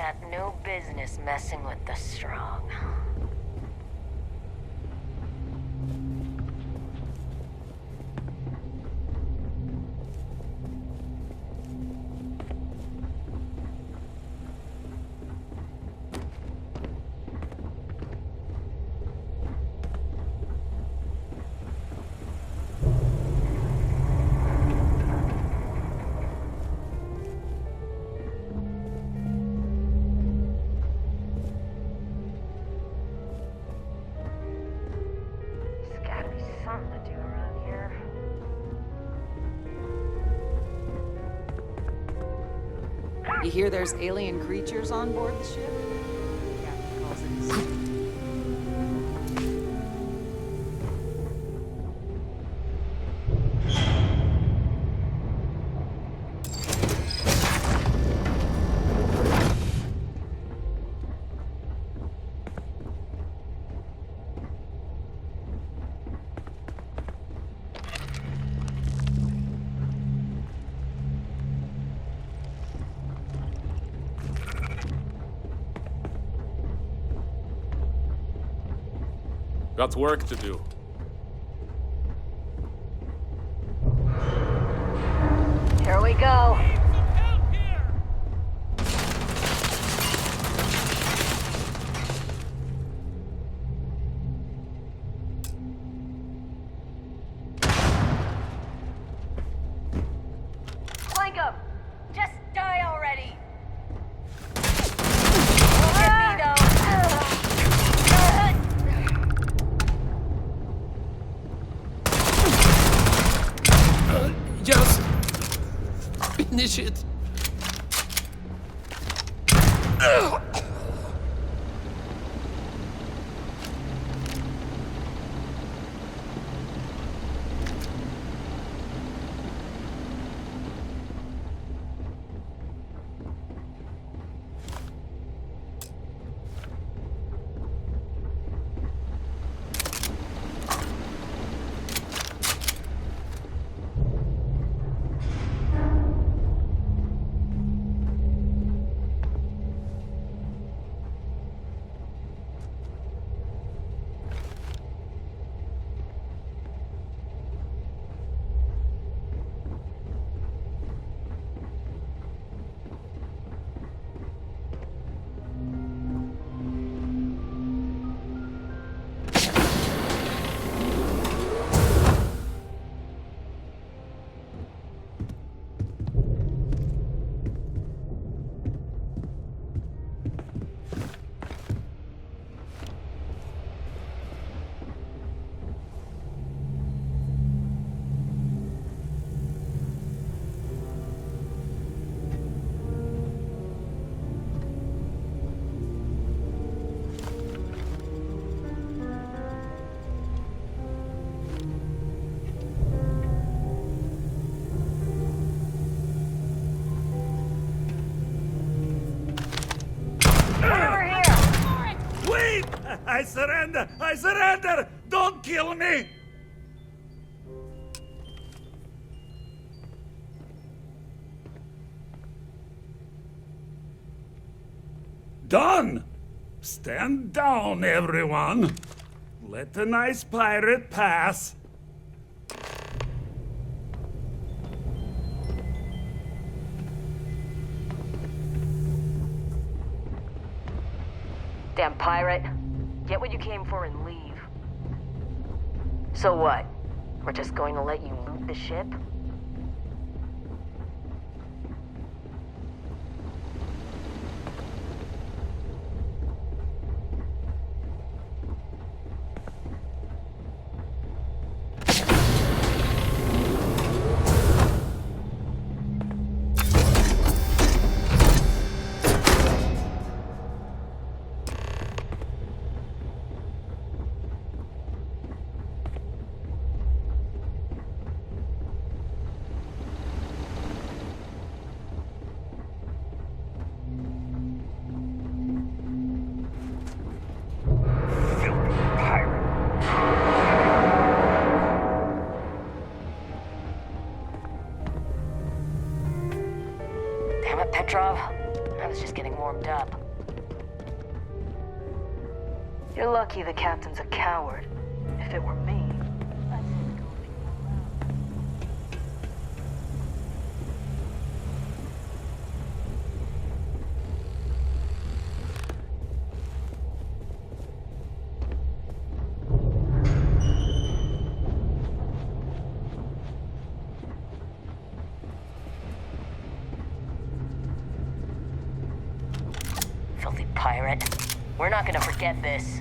got no business messing with the strong. You hear there's alien creatures on board the ship? Captain calls it. Got work to do. Here we go. Flank him! Just die already! Don't get me though. Just finish it. I surrender! I surrender! Don't kill me! Done! Stand down, everyone! Let the nice pirate pass! Damn pirate. Get what you came for and leave. So what? We're just going to let you loot the ship? was just getting warmed up. You're lucky the captain's a coward. If it were me, I'd say we go a few more rounds. Filthy pirate. We're not gonna forget this.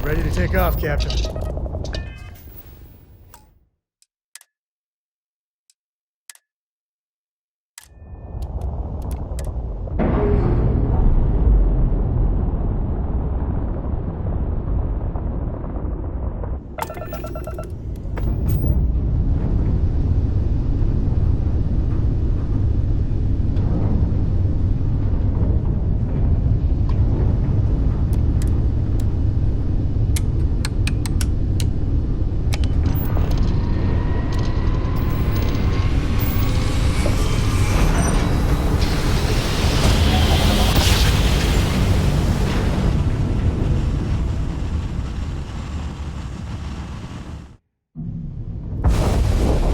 Ready to take off, Captain.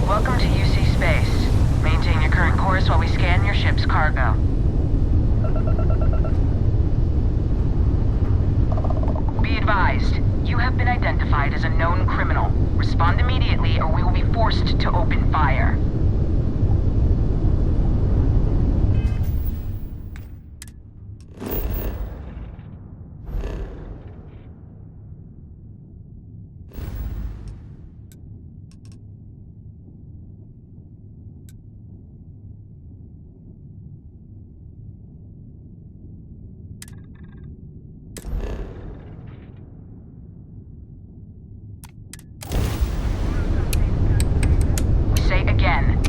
Welcome to UC Space. Maintain your current course while we scan your ship's cargo. Be advised, you have been identified as a known criminal. Respond immediately or we will be forced to open fire. Say again,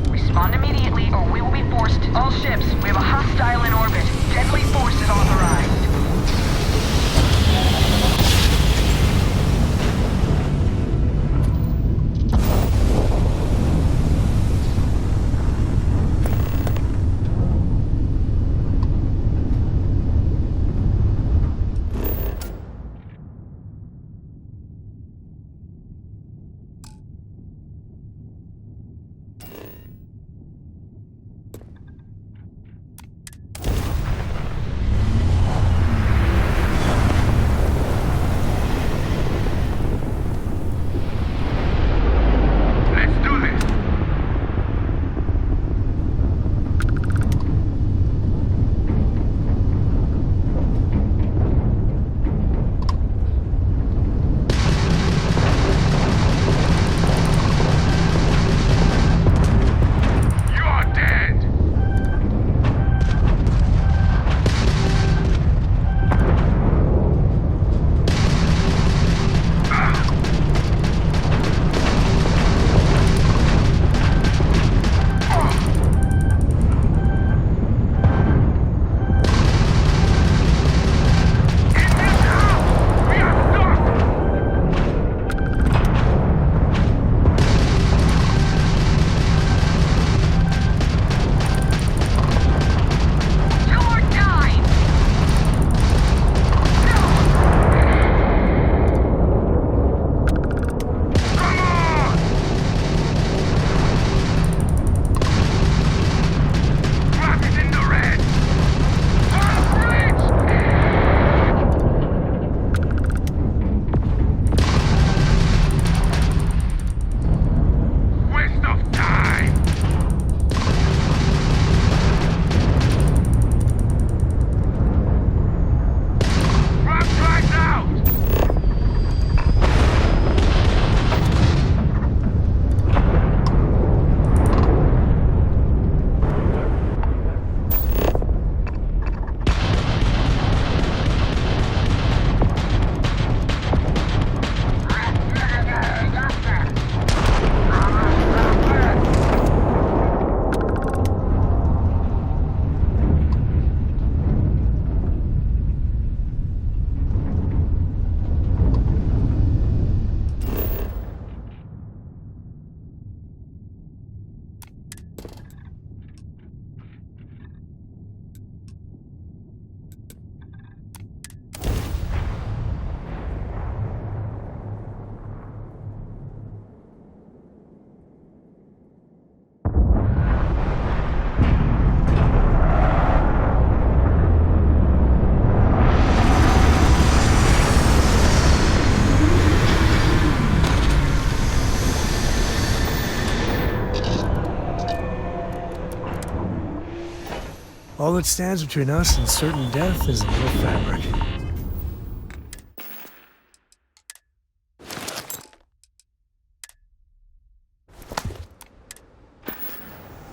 All that stands between us and certain death is a little fabric.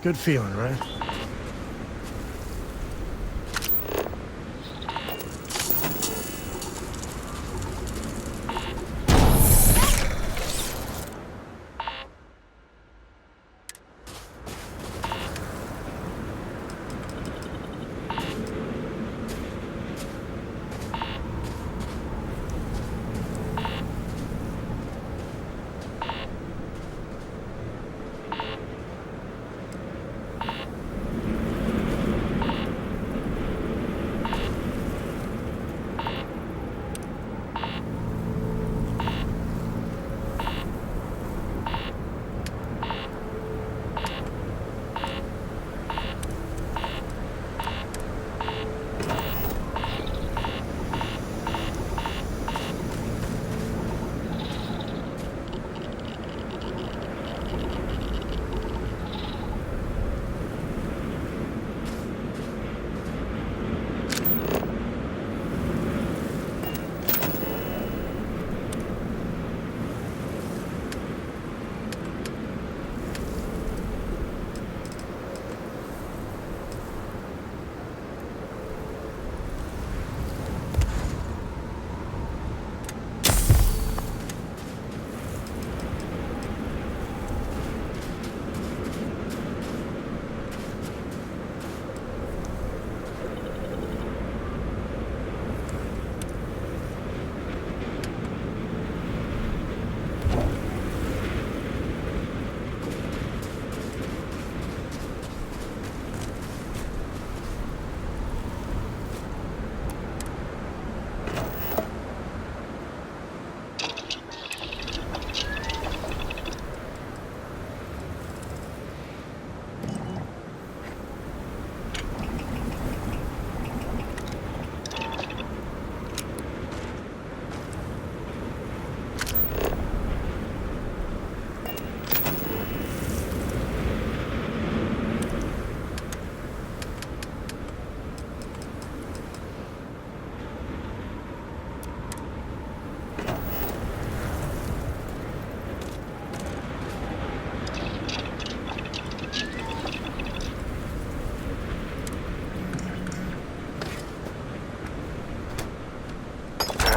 Good feeling, right?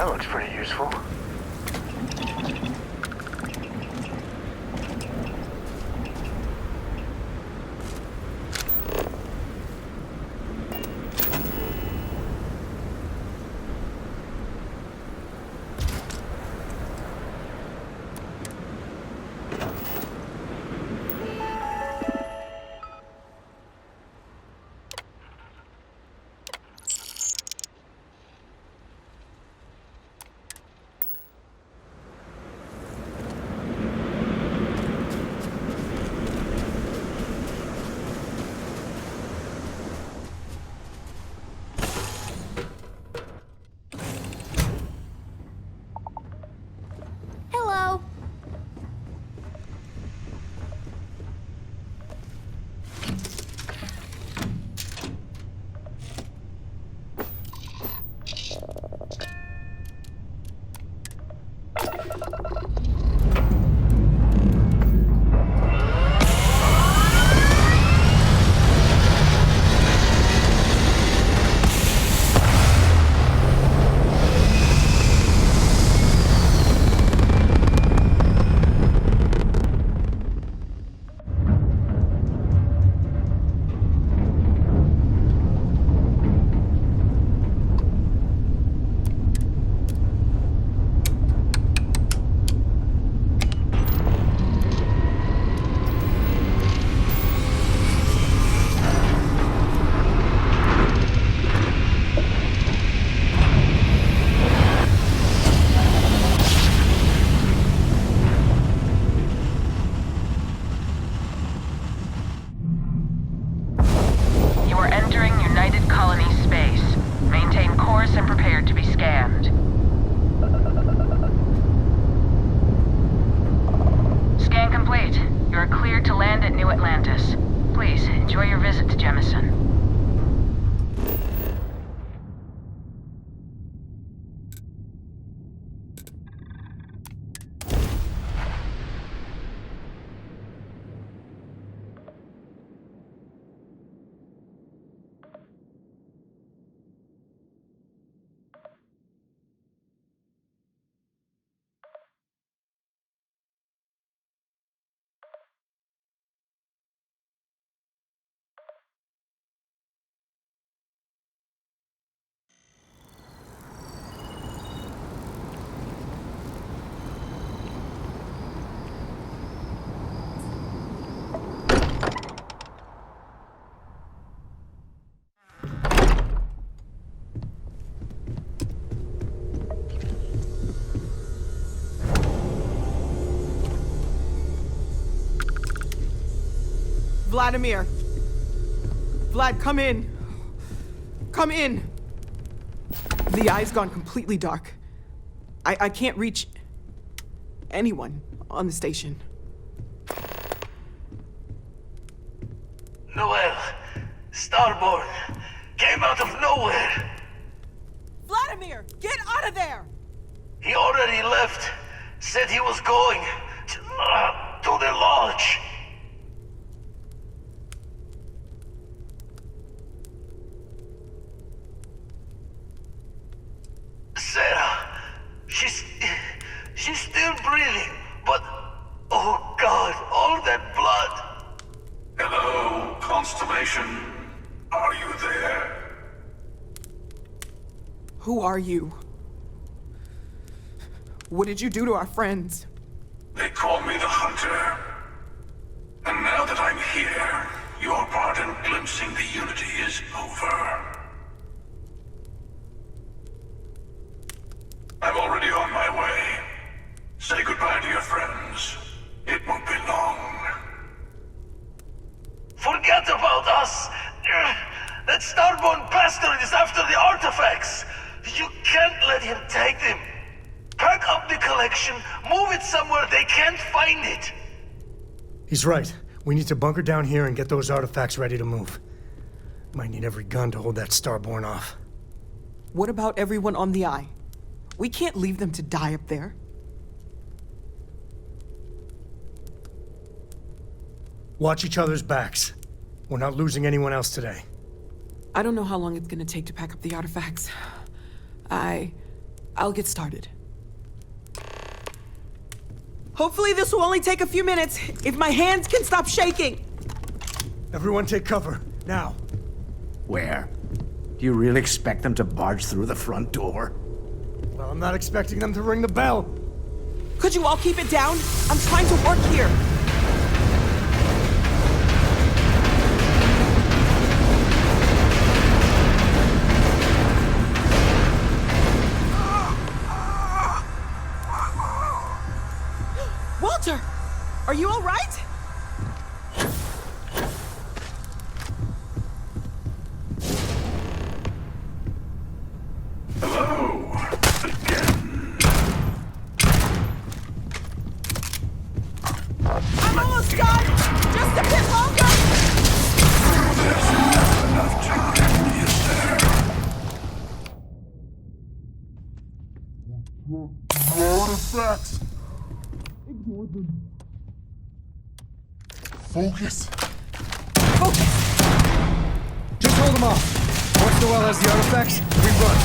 That looks pretty useful. Hello. You are entering United Colony space. Maintain course and prepare to be scanned. Scan complete. You are cleared to land at New Atlantis. Please, enjoy your visit to Jemison. Vladimir! Vlad, come in! Come in! The eye's gone completely dark. I can't reach anyone on the station. Noel, Starborn, came out of nowhere. Vladimir, get out of there! He already left. Said he was going to the lodge. Sarah, she's still breathing, but oh God, all that blood. Hello, Constellation. Are you there? Who are you? What did you do to our friends? They call me the Hunter. And now that I'm here, your part in glimpsing the Unity is over. I'm already on my way. Say goodbye to your friends. It won't be long. Forget about us! That Starborn bastard is after the artifacts! You can't let him take them! Pack up the collection, move it somewhere they can't find it! He's right. We need to bunker down here and get those artifacts ready to move. Might need every gun to hold that Starborn off. What about everyone on the Eye? We can't leave them to die up there. Watch each other's backs. We're not losing anyone else today. I don't know how long it's gonna take to pack up the artifacts. I'll get started. Hopefully this will only take a few minutes, if my hands can stop shaking! Everyone take cover, now. Where? Do you really expect them to barge through the front door? Well, I'm not expecting them to ring the bell. Could you all keep it down? I'm trying to work here. Walter! Are you all right? Hello, again. I'm almost done! Just a bit longer! There's not enough time, is there? Artifacts! Focus. Focus! Just hold them off. Once Noel has the artifacts, we run.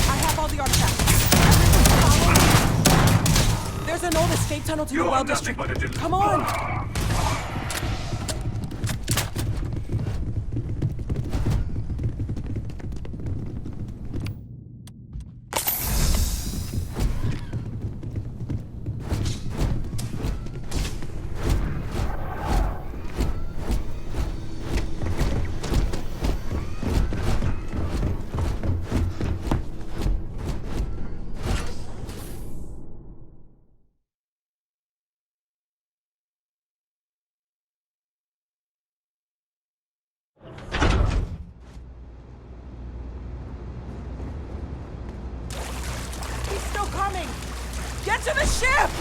I have all the artifacts. Everyone follow me. There's an old escape tunnel to the well district. Come on! He's still coming! Get to the ship!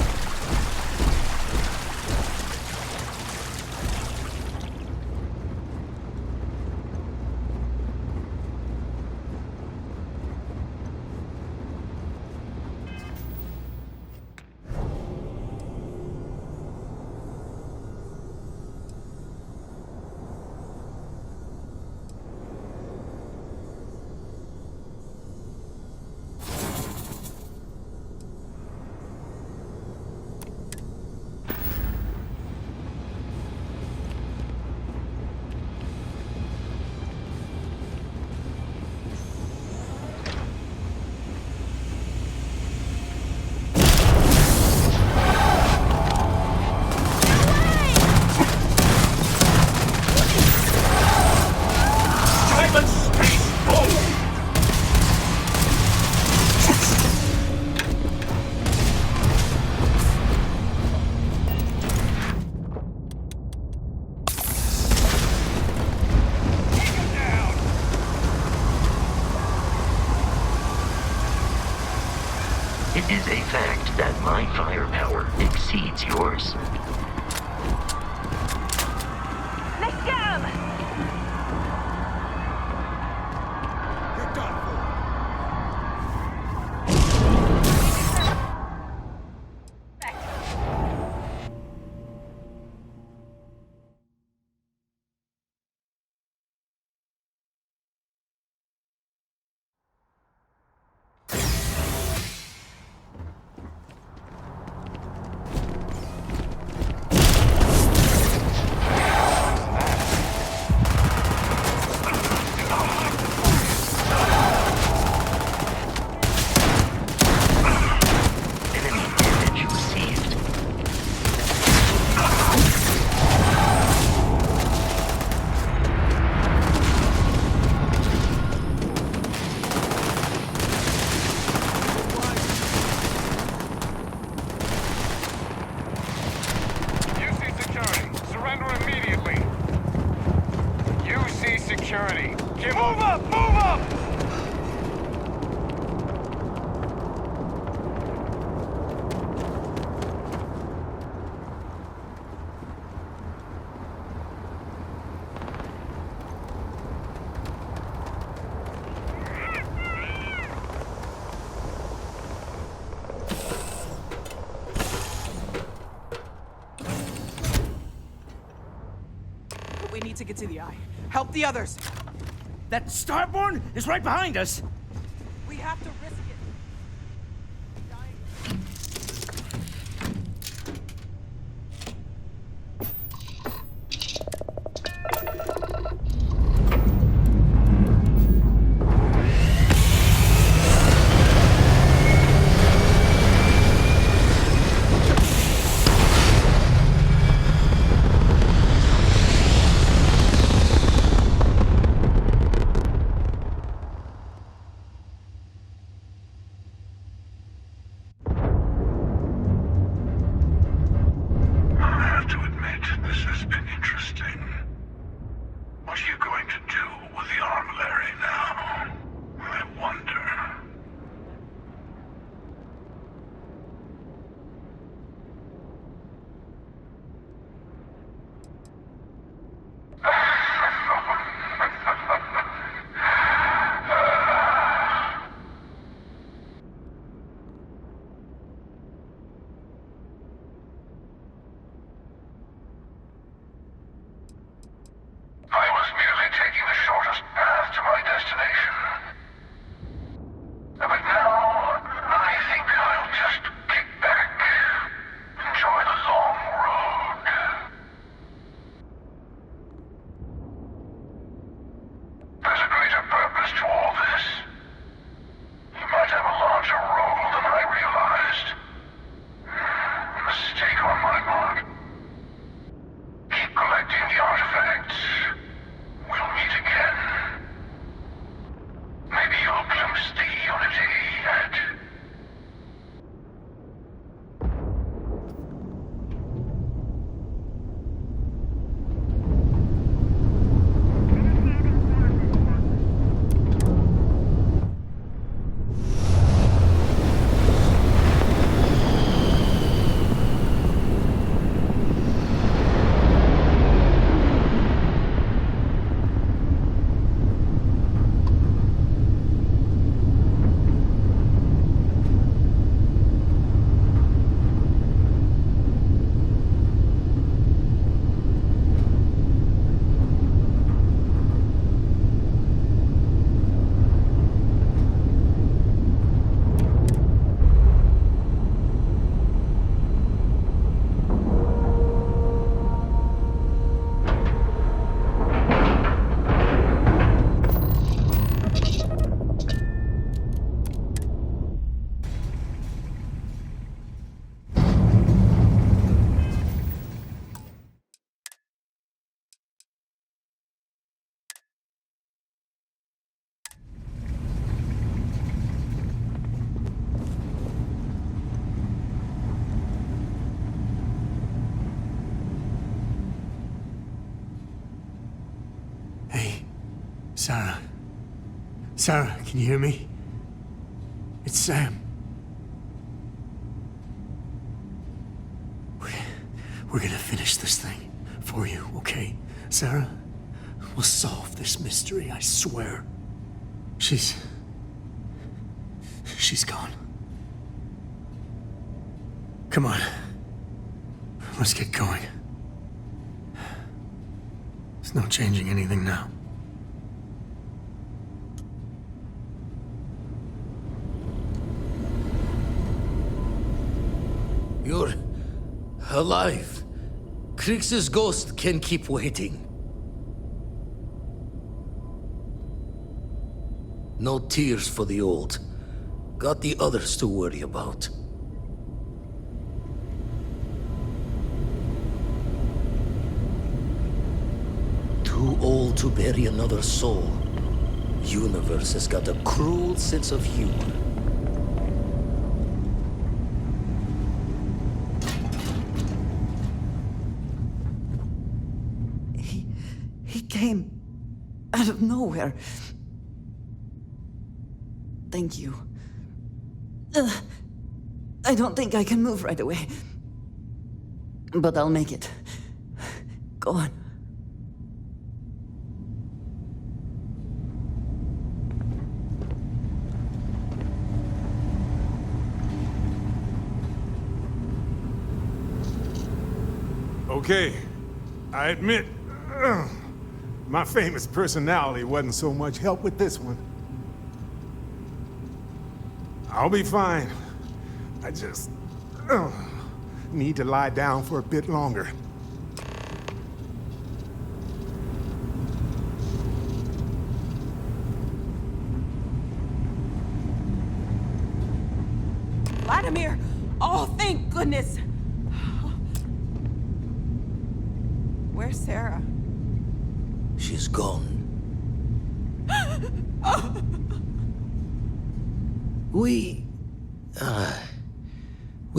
It is a fact that my firepower exceeds yours. Let's get him! You're done for. We need to get to the eye. Help the others. That Starborn is right behind us. We have to risk it. Sarah. Sarah, can you hear me? It's Sam. We're gonna finish this thing for you, okay? Sarah? We'll solve this mystery, I swear. She's gone. Come on. Let's get going. There's no changing anything now. You're alive. Krix's ghost can keep waiting. No tears for the old. Got the others to worry about. Too old to bury another soul. Universe has got a cruel sense of humor. He came out of nowhere. Thank you. I don't think I can move right away. But I'll make it. Go on. Okay, I admit, my famous personality wasn't so much help with this one. I'll be fine. I just need to lie down for a bit longer. Vladimir! Oh, thank goodness! Where's Sarah? She's gone. We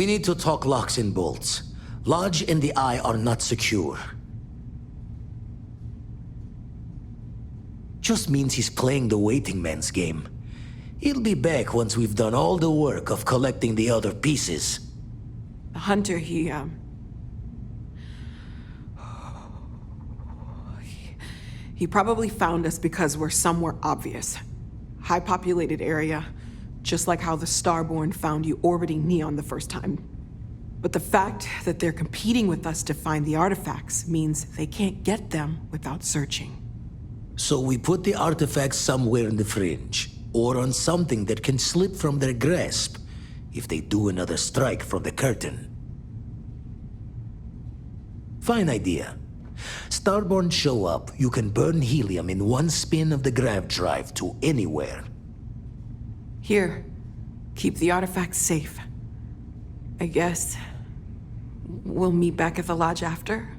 need to talk locks and bolts. Lodge and the Eye are not secure. Just means he's playing the waiting man's game. He'll be back once we've done all the work of collecting the other pieces. The hunter, he probably found us because we're somewhere obvious. High-populated area, just like how the Starborn found you orbiting Neon the first time. But the fact that they're competing with us to find the artifacts means they can't get them without searching. So we put the artifacts somewhere in the fringe, or on something that can slip from their grasp if they do another strike from the curtain. Fine idea. Starborn show up, you can burn helium in one spin of the grav drive to anywhere. Here, keep the artifacts safe. I guess we'll meet back at the lodge after?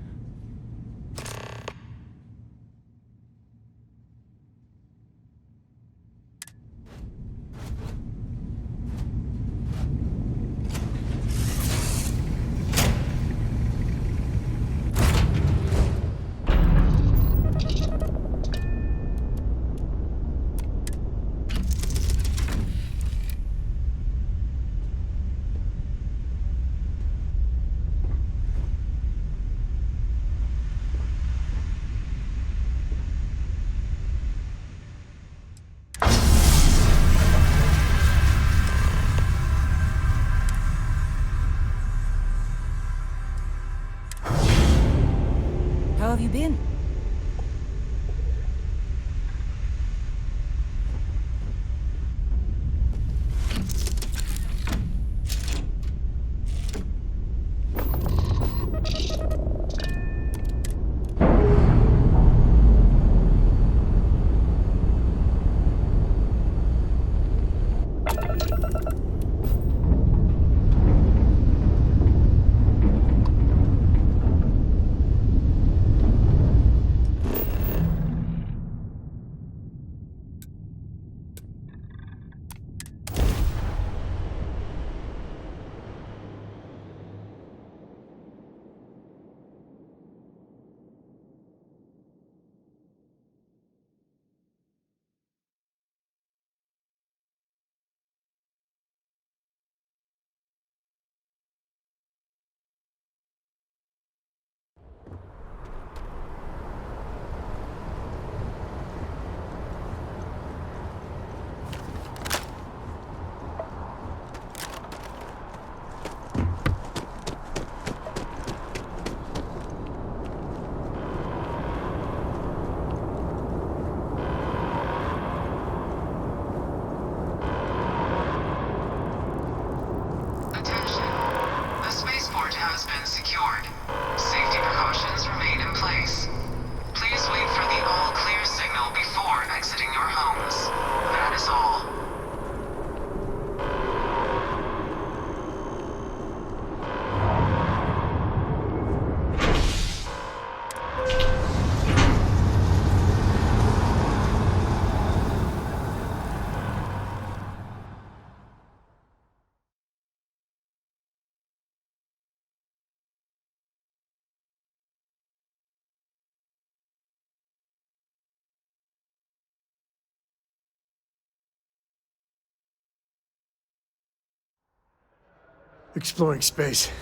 Exploring space,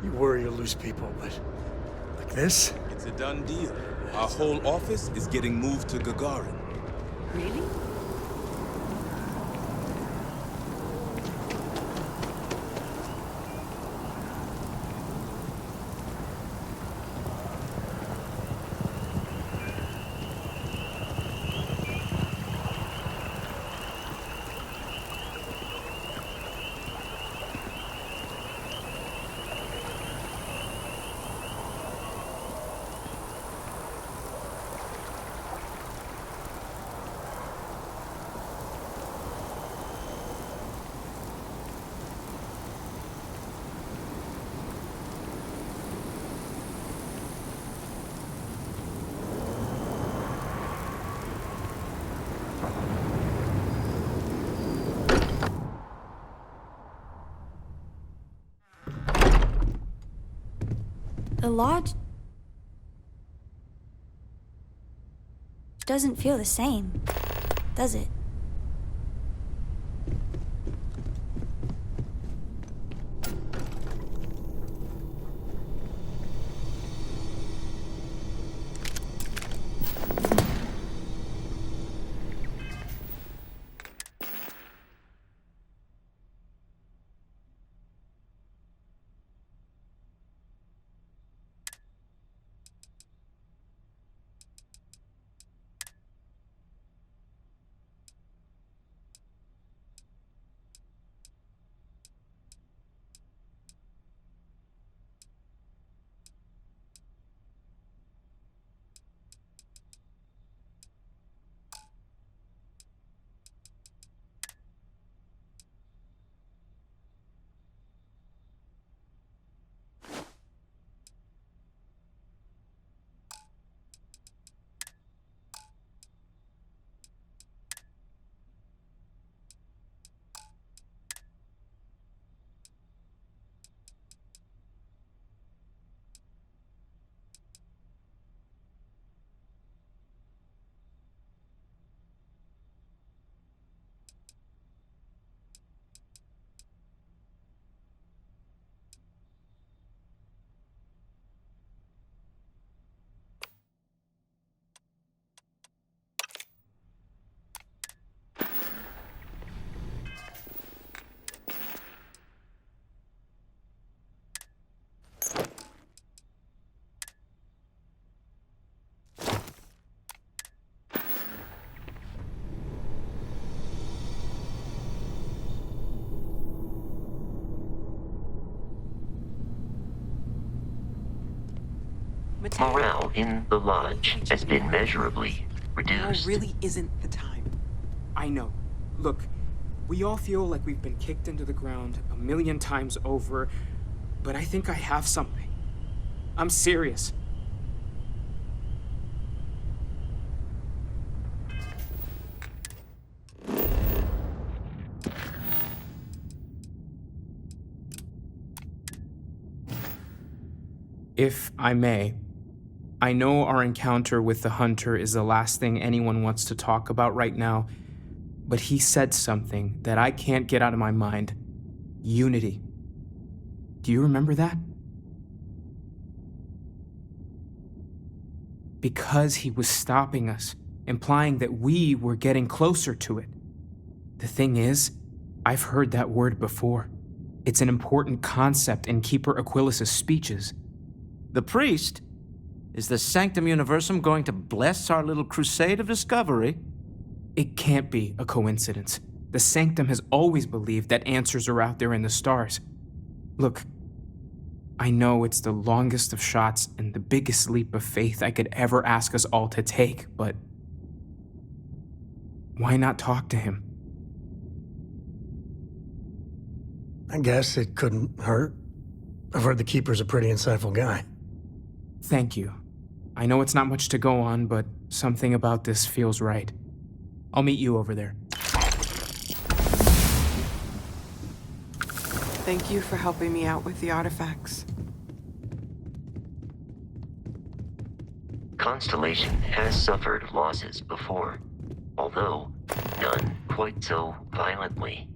you worry you'll lose people, but like this? It's a done deal. Our whole office is getting moved to Gagarin. Really? The lodge doesn't feel the same, does it? Morale in the lodge has been measurably reduced. Now really isn't the time. I know. Look, we all feel like we've been kicked into the ground 1,000,000 times over, but I think I have something. I'm serious. If I may, I know our encounter with the Hunter is the last thing anyone wants to talk about right now, but he said something that I can't get out of my mind. Unity. Do you remember that? Because he was stopping us, implying that we were getting closer to it. The thing is, I've heard that word before. It's an important concept in Keeper Aquilas's speeches. The priest? Is the Sanctum Universum going to bless our little crusade of discovery? It can't be a coincidence. The Sanctum has always believed that answers are out there in the stars. Look, I know it's the longest of shots and the biggest leap of faith I could ever ask us all to take, but why not talk to him? I guess it couldn't hurt. I've heard the Keeper's a pretty insightful guy. Thank you. I know it's not much to go on, but something about this feels right. I'll meet you over there. Thank you for helping me out with the artifacts. Constellation has suffered losses before, although none quite so violently.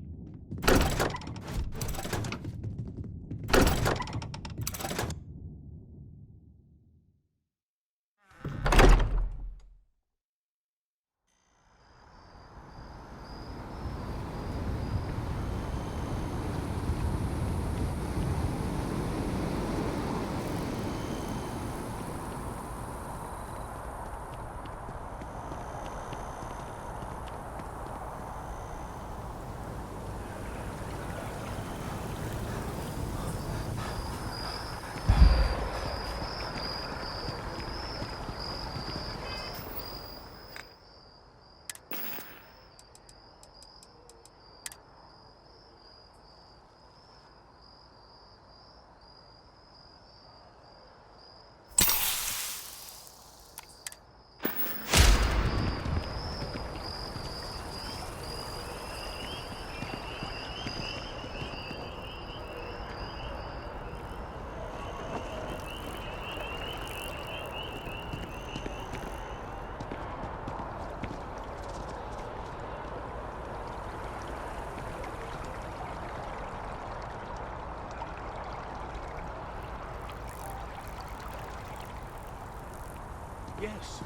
Yes,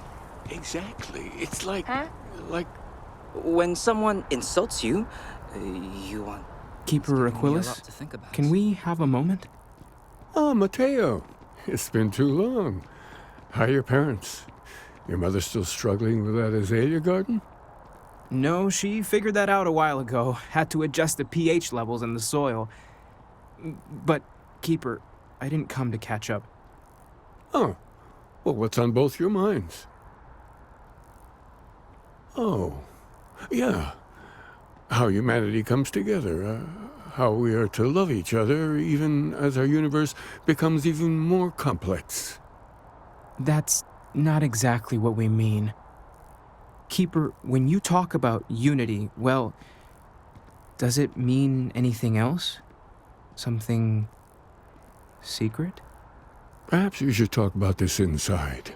exactly. It's like... Huh? like... When someone insults you, you want... Keeper It's giving me a Aquilus, lot to think about. can we have a moment? Oh, Mateo. It's been too long. How are your parents? Your mother still struggling with that azalea garden? No, she figured that out a while ago. Had to adjust the pH levels in the soil. But, Keeper, I didn't come to catch up. Oh. Well, what's on both your minds? Oh. Yeah. How humanity comes together. How we are to love each other even as our universe becomes even more complex. That's not exactly what we mean. Keeper, when you talk about unity, well, does it mean anything else? Something secret? Perhaps you should talk about this inside.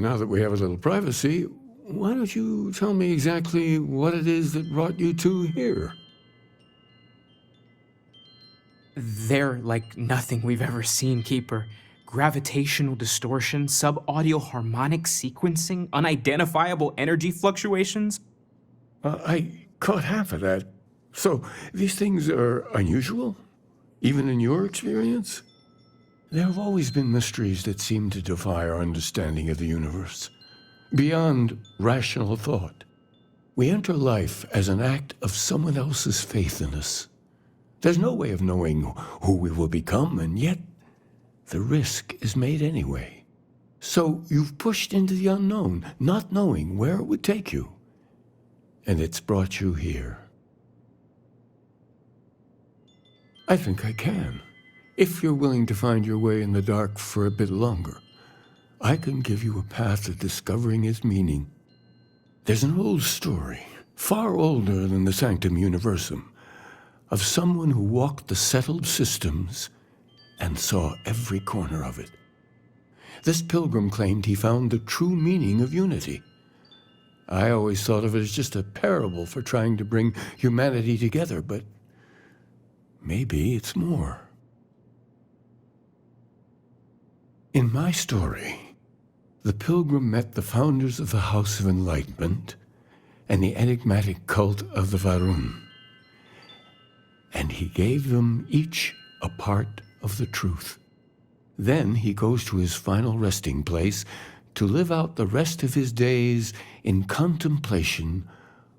Now that we have a little privacy, why don't you tell me exactly what it is that brought you two here? They're like nothing we've ever seen, Keeper. Gravitational distortion, sub-audio harmonic sequencing, unidentifiable energy fluctuations. I caught half of that. So, these things are unusual? Even in your experience? There have always been mysteries that seem to defy our understanding of the universe, beyond rational thought. We enter life as an act of someone else's faith in us. There's no way of knowing who we will become, and yet the risk is made anyway. So you've pushed into the unknown, not knowing where it would take you. And it's brought you here. I think I can. If you're willing to find your way in the dark for a bit longer, I can give you a path to discovering its meaning. There's an old story, far older than the Sanctum Universum, of someone who walked the settled systems and saw every corner of it. This pilgrim claimed he found the true meaning of unity. I always thought of it as just a parable for trying to bring humanity together, but maybe it's more. In my story, the pilgrim met the founders of the House of Enlightenment and the enigmatic cult of the Varun, and he gave them each a part of the truth. Then he goes to his final resting place to live out the rest of his days in contemplation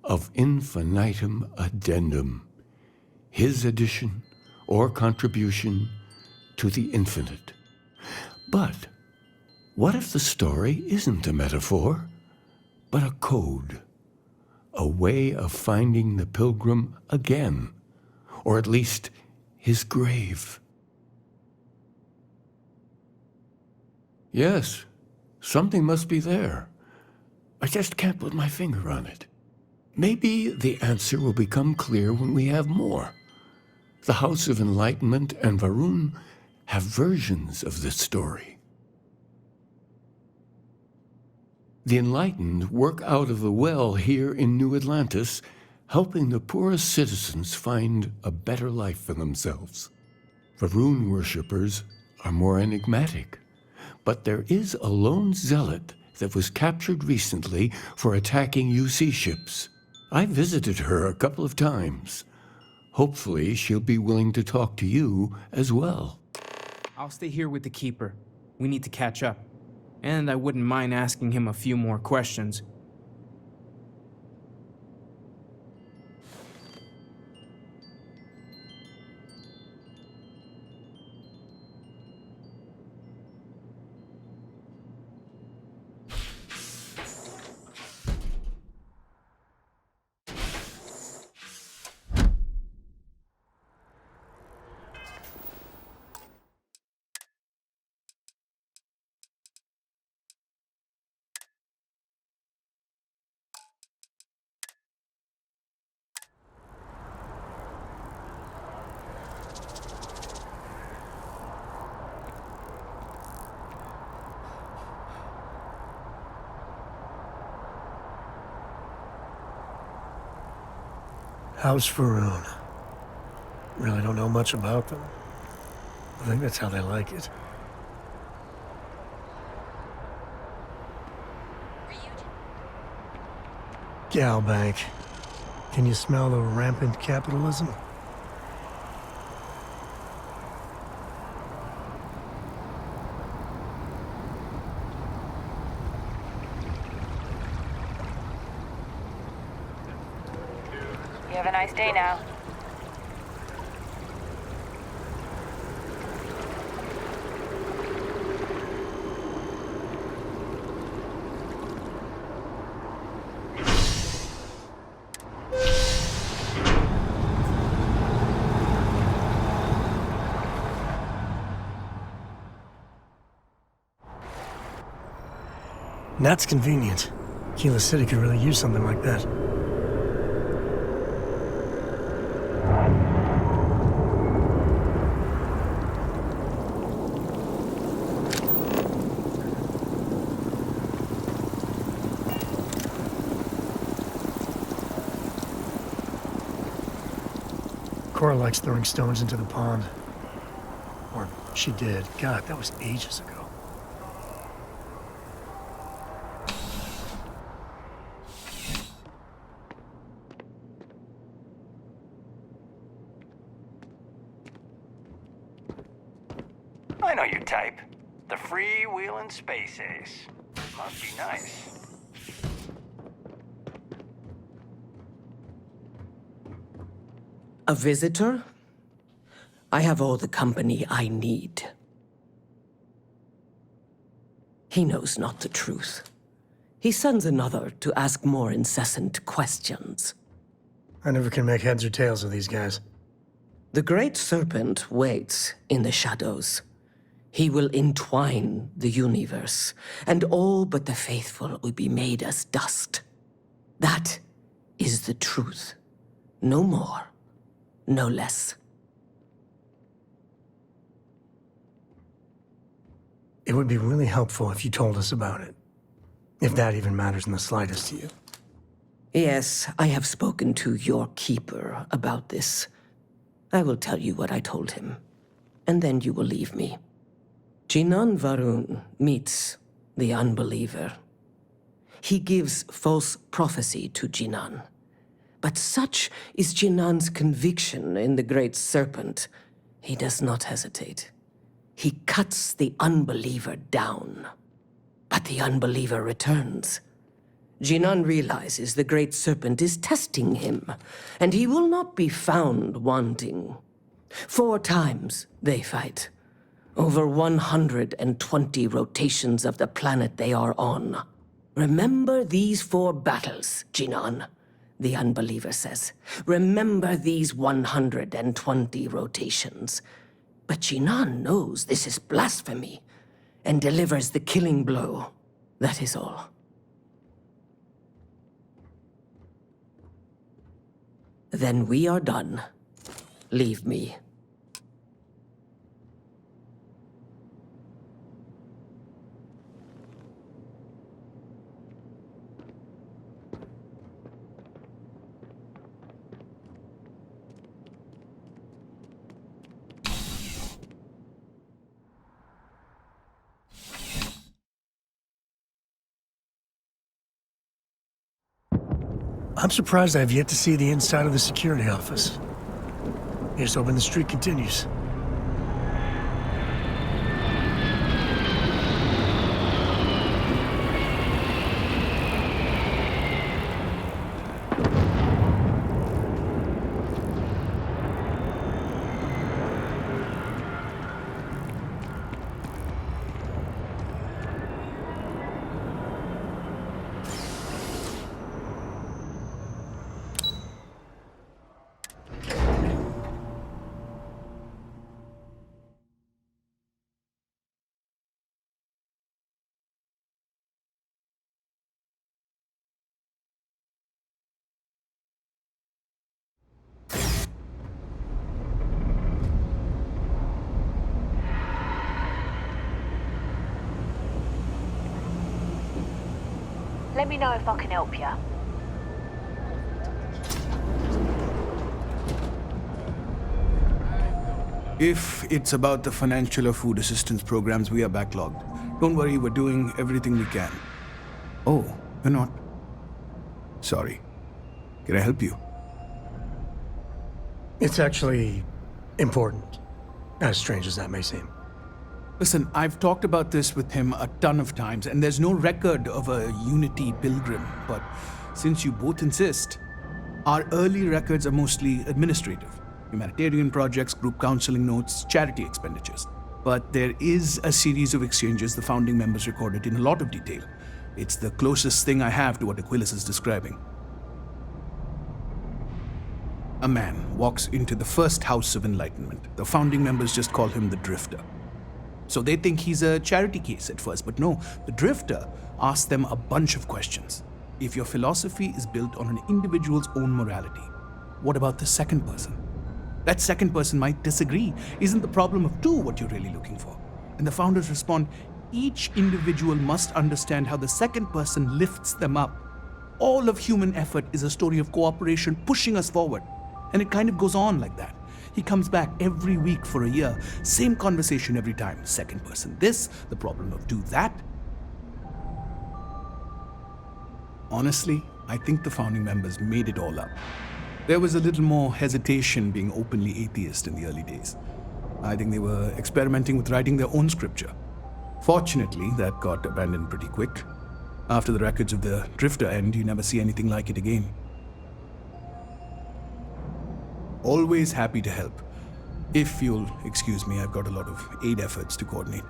of infinitum addendum, his addition or contribution to the infinite. But what if the story isn't a metaphor, but a code, a way of finding the pilgrim again, or at least his grave? Yes, something must be there. I just can't put my finger on it. Maybe the answer will become clear when we have more. The House of Enlightenment and Varun have versions of this story. The Enlightened work out of the well here in New Atlantis, helping the poorest citizens find a better life for themselves. Varun worshippers are more enigmatic, but there is a lone zealot that was captured recently for attacking UC ships. I visited her a couple of times. Hopefully, she'll be willing to talk to you as well. I'll stay here with the Keeper. We need to catch up. And I wouldn't mind asking him a few more questions. House Faroon. Really don't know much about them. I think that's how they like it. Galbank. Can you smell the rampant capitalism? You have a nice day now. That's convenient. Kila City could really use something like that. Cora likes throwing stones into the pond. Or she did. God, that was ages ago. I know your type. The free-wheeling space ace. Must be nice. A visitor? I have all the company I need. He knows not the truth. He sends another to ask more incessant questions. I never can make heads or tails of these guys. The Great Serpent waits in the shadows. He will entwine the universe, and all but the faithful will be made as dust. That is the truth. No more, no less. It would be really helpful if you told us about it. If that even matters in the slightest to you. Yes, I have spoken to your keeper about this. I will tell you what I told him, and then you will leave me. Jinan Varun meets the unbeliever. He gives false prophecy to Jinan. But such is Jinan's conviction in the Great Serpent, he does not hesitate. He cuts the unbeliever down. But the unbeliever returns. Jinan realizes the Great Serpent is testing him, and he will not be found wanting. 4 times they fight. Over 120 rotations of the planet they are on. Remember these 4 battles, Jinan, the unbeliever says. Remember these 120 rotations. But Jinan knows this is blasphemy and delivers the killing blow. That is all. Then we are done. Leave me. I'm surprised I've yet to see the inside of the security office. Here's hoping the streak continues. Let me know if I can help you. If it's about the financial or food assistance programs, we are backlogged. Don't worry, we're doing everything we can. Oh, you're not? Sorry. Can I help you? It's actually important, as strange as that may seem. Listen, I've talked about this with him a ton of times, and there's no record of a Unity pilgrim. But since you both insist, our early records are mostly administrative. Humanitarian projects, group counseling notes, charity expenditures. But there is a series of exchanges the founding members recorded in a lot of detail. It's the closest thing I have to what Aquilus is describing. A man walks into the first House of Enlightenment. The founding members just call him the Drifter. So they think he's a charity case at first, but no, the Drifter asks them a bunch of questions. If your philosophy is built on an individual's own morality, what about the second person? That second person might disagree. Isn't the problem of two what you're really looking for? And the founders respond, each individual must understand how the second person lifts them up. All of human effort is a story of cooperation pushing us forward. And it kind of goes on like that. He comes back every week for a year. Same conversation every time. Second person this, the problem of two that. Honestly, I think the founding members made it all up. There was a little more hesitation being openly atheist in the early days. I think they were experimenting with writing their own scripture. Fortunately, that got abandoned pretty quick. After the records of the Drifter end, you never see anything like it again. Always happy to help. If you'll excuse me, I've got a lot of aid efforts to coordinate.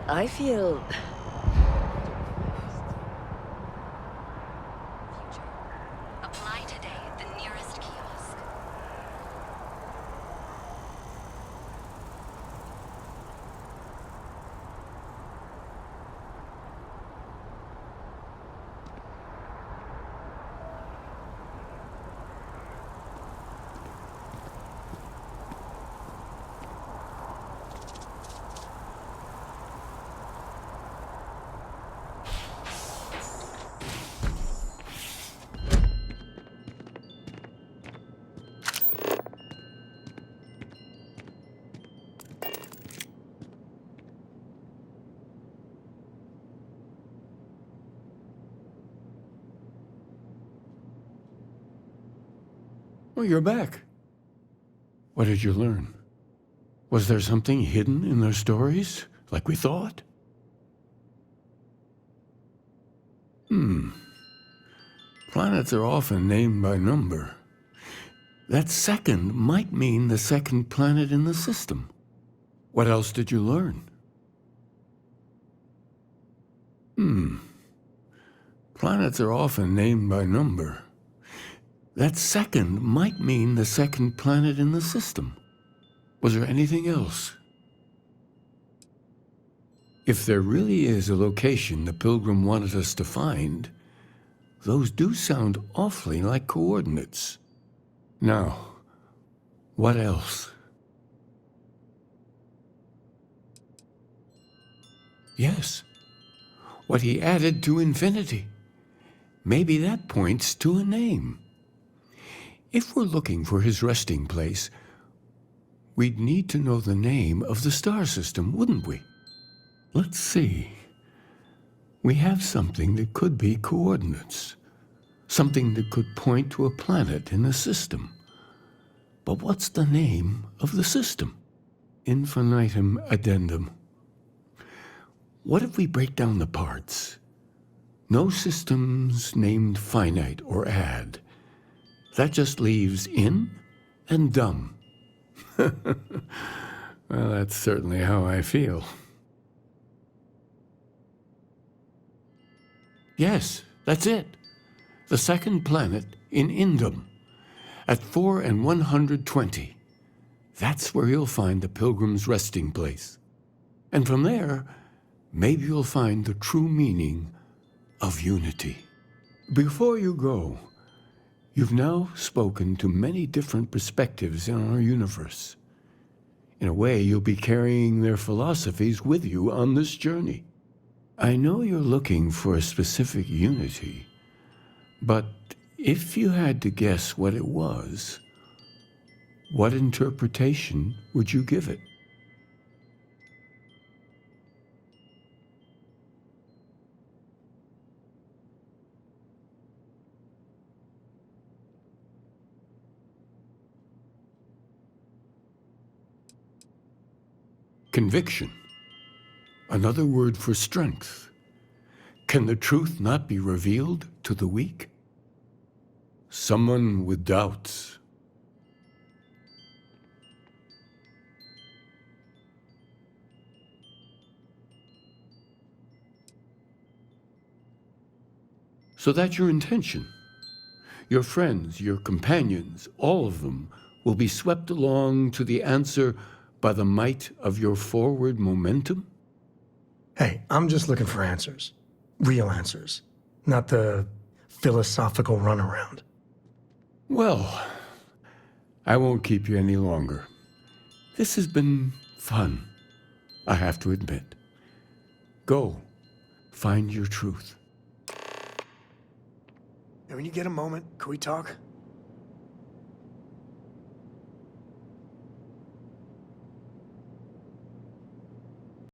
I feel... Apply today at the nearest kiosk. Oh, you're back. What did you learn? Was there something hidden in their stories, like we thought? Planets are often named by number. That second might mean the second planet in the system. What else did you learn? Planets are often named by number. That second might mean the second planet in the system. Was there anything else? If there really is a location the Pilgrim wanted us to find, those do sound awfully like coordinates. Now, what else? Yes. what he added to infinity. Maybe that points to a name. If we're looking for his resting place, we'd need to know the name of the star system, wouldn't we? Let's see. We have something that could be coordinates. Something that could point to a planet in the system. But what's the name of the system? Infinitum addendum. What if we break down the parts? No systems named finite or add. That just leaves in and dumb. Well, that's certainly how I feel. Yes, that's it. The second planet in Indum, at 4 and 120. That's where you'll find the Pilgrim's resting place. And from there, maybe you'll find the true meaning of unity. Before you go, you've now spoken to many different perspectives in our universe. In a way, you'll be carrying their philosophies with you on this journey. I know you're looking for a specific unity, but if you had to guess what it was, what interpretation would you give it? Conviction. Another word for strength. Can the truth not be revealed to the weak? Someone with doubts. So that's your intention. Your friends, your companions, all of them will be swept along to the answer by the might of your forward momentum? Hey, I'm just looking for answers. Real answers. Not the philosophical runaround. Well, I won't keep you any longer. This has been fun, I have to admit. Go, find your truth. And when you get a moment, can we talk?